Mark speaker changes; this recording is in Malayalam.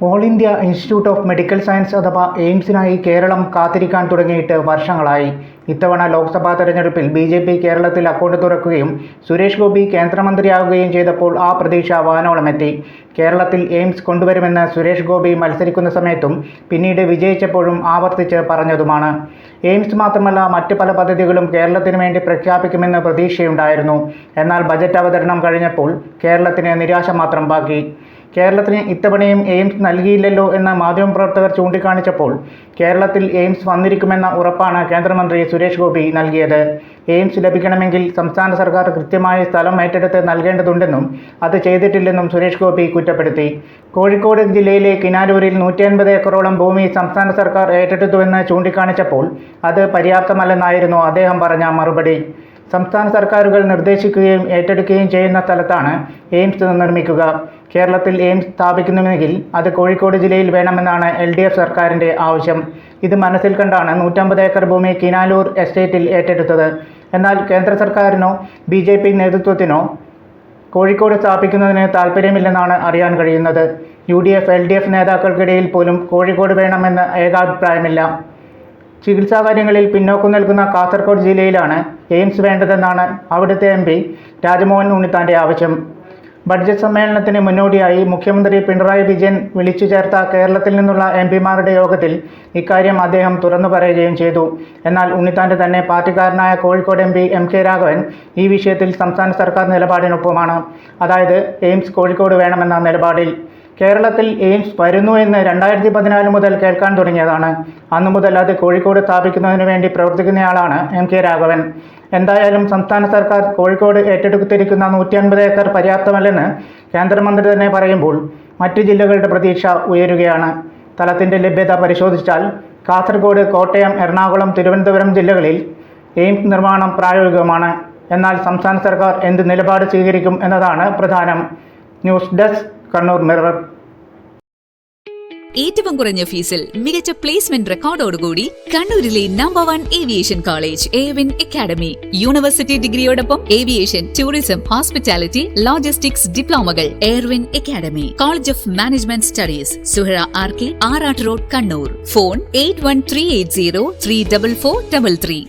Speaker 1: All India institute of medical science അഥവാ എയിംസിനായി കേരളം കാത്തിരിക്കാൻ തുടങ്ങിയിട്ട് വർഷങ്ങളായി. ഇത്തവണ ലോക്സഭാ തെരഞ്ഞെടുപ്പിൽ ബി.ജെ.പി. കേരളത്തിൽ അക്കൗണ്ട് തുറക്കുകയും സുരേഷ് ഗോപി കേന്ദ്രമന്ത്രിയാവുകയും ചെയ്തപ്പോൾ ആ പ്രതീക്ഷ വാനോളമെത്തി. കേരളത്തിൽ എയിംസ് കൊണ്ടുവരുമെന്ന് സുരേഷ് ഗോപി മത്സരിക്കുന്ന സമയത്തും പിന്നീട് വിജയിച്ചപ്പോഴും ആവർത്തിച്ച് പറഞ്ഞതുമാണ്. എയിംസ് മാത്രമല്ല, മറ്റ് പല പദ്ധതികളും കേരളത്തിന് വേണ്ടി പ്രഖ്യാപിക്കുമെന്ന് പ്രതീക്ഷയുണ്ടായിരുന്നു. എന്നാൽ ബജറ്റ് അവതരണം കഴിഞ്ഞപ്പോൾ കേരളത്തിന് നിരാശ മാത്രം ബാക്കി. കേരളത്തിന് ഇത്തവണയും എയിംസ് നൽകിയില്ലല്ലോ എന്ന് മാധ്യമപ്രവർത്തകർ ചൂണ്ടിക്കാണിച്ചപ്പോൾ കേരളത്തിൽ എയിംസ് വന്നിരിക്കുമെന്ന ഉറപ്പാണ് കേന്ദ്രമന്ത്രി സുരേഷ് ഗോപി നൽകിയത്. എയിംസ് ലഭിക്കണമെങ്കിൽ സംസ്ഥാന സർക്കാർ കൃത്യമായി സ്ഥലം ഏറ്റെടുത്ത് നൽകേണ്ടതുണ്ടെന്നും അത് ചെയ്തിട്ടില്ലെന്നും സുരേഷ് ഗോപി കുറ്റപ്പെടുത്തി. കോഴിക്കോട് ജില്ലയിലെ കിനാലൂരിൽ 150 ഏക്കറോളം ഭൂമി സംസ്ഥാന സർക്കാർ ഏറ്റെടുത്തുവെന്ന് ചൂണ്ടിക്കാണിച്ചപ്പോൾ അത് പര്യാപ്തമല്ലെന്നായിരുന്നു അദ്ദേഹം പറഞ്ഞ മറുപടി. സംസ്ഥാന സർക്കാരുകൾ നിർദ്ദേശിക്കുകയും ഏറ്റെടുക്കുകയും ചെയ്യുന്ന സ്ഥലത്താണ് എയിംസ് നിർമ്മിക്കുക. കേരളത്തിൽ എയിംസ് സ്ഥാപിക്കുന്നുവെങ്കിൽ അത് കോഴിക്കോട് ജില്ലയിൽ വേണമെന്നാണ് LDF സർക്കാരിൻ്റെ ആവശ്യം. ഇത് മനസ്സിൽ കണ്ടാണ് 150 ഏക്കർ ഭൂമി കിനാലൂർ എസ്റ്റേറ്റിൽ ഏറ്റെടുത്തത്. എന്നാൽ കേന്ദ്ര സർക്കാരിനോ BJP നേതൃത്വത്തിനോ കോഴിക്കോട് സ്ഥാപിക്കുന്നതിന് താൽപ്പര്യമില്ലെന്നാണ് അറിയാൻ കഴിയുന്നത്. UDF LDF നേതാക്കൾക്കിടയിൽ പോലും കോഴിക്കോട് വേണമെന്ന് ഏകാഭിപ്രായമില്ല. ചികിത്സാ കാര്യങ്ങളിൽ പിന്നോക്കം നിൽക്കുന്ന കാസർഗോഡ് ജില്ലയിലാണ് എയിംസ് വേണ്ടതെന്നാണ് അവിടുത്തെ MP രാജ്മോഹൻ ഉണ്ണിത്താൻ്റെ ആവശ്യം. ബഡ്ജറ്റ് സമ്മേളനത്തിന് മുന്നോടിയായി മുഖ്യമന്ത്രി പിണറായി വിജയൻ വിളിച്ചു ചേർത്ത കേരളത്തിൽ നിന്നുള്ള MP-മാരുടെ യോഗത്തിൽ ഇക്കാര്യം അദ്ദേഹം തുറന്നു പറയുകയും ചെയ്തു. എന്നാൽ ഉണ്ണിത്താൻ്റെ തന്നെ പാർട്ടിക്കാരനായ കോഴിക്കോട് MP MK രാഘവൻ ഈ വിഷയത്തിൽ സംസ്ഥാന സർക്കാർ നിലപാടിനൊപ്പമാണ്. അതായത് എയിംസ് കോഴിക്കോട് വേണമെന്ന നിലപാടിൽ. കേരളത്തിൽ എയിംസ് വരുന്നു എന്ന് 2014 മുതൽ കേൾക്കാൻ തുടങ്ങിയതാണ്. അന്നു മുതൽ അത് കോഴിക്കോട് സ്ഥാപിക്കുന്നതിന് വേണ്ടി പ്രവർത്തിക്കുന്നയാളാണ് MK രാഘവൻ. എന്തായാലും സംസ്ഥാന സർക്കാർ കോഴിക്കോട് ഏറ്റെടുത്തിരിക്കുന്ന 150 ഏക്കർ പര്യാപ്തമല്ലെന്ന് കേന്ദ്രമന്ത്രി തന്നെ പറയുമ്പോൾ മറ്റു ജില്ലകളുടെ പ്രതീക്ഷ ഉയരുകയാണ്. സ്ഥലത്തിൻ്റെ ലഭ്യത പരിശോധിച്ചാൽ കാസർഗോഡ്, കോട്ടയം, എറണാകുളം, തിരുവനന്തപുരം ജില്ലകളിൽ എയിംസ് നിർമ്മാണം പ്രായോഗികമാണ്. എന്നാൽ സംസ്ഥാന സർക്കാർ എന്ത് നിലപാട് സ്വീകരിക്കും എന്നതാണ് പ്രധാനം. News desk, Kannur mirror.
Speaker 2: ഏറ്റവും കുറഞ്ഞ ഫീസിൽ മികച്ച പ്ലേസ്മെന്റ് റെക്കോർഡോടുകൂടി കണ്ണൂരിലെ number 1 aviation college AWIN academy. University ഡിഗ്രിയോടൊപ്പം ഏവിയേഷൻ, ടൂറിസം, ഹോസ്പിറ്റാലിറ്റി, ലോജിസ്റ്റിക്സ് ഡിപ്ലോമകൾ. AWIN academy. College of management studies, Suhara RK, Arattu road, Kannur. Phone 8138034433.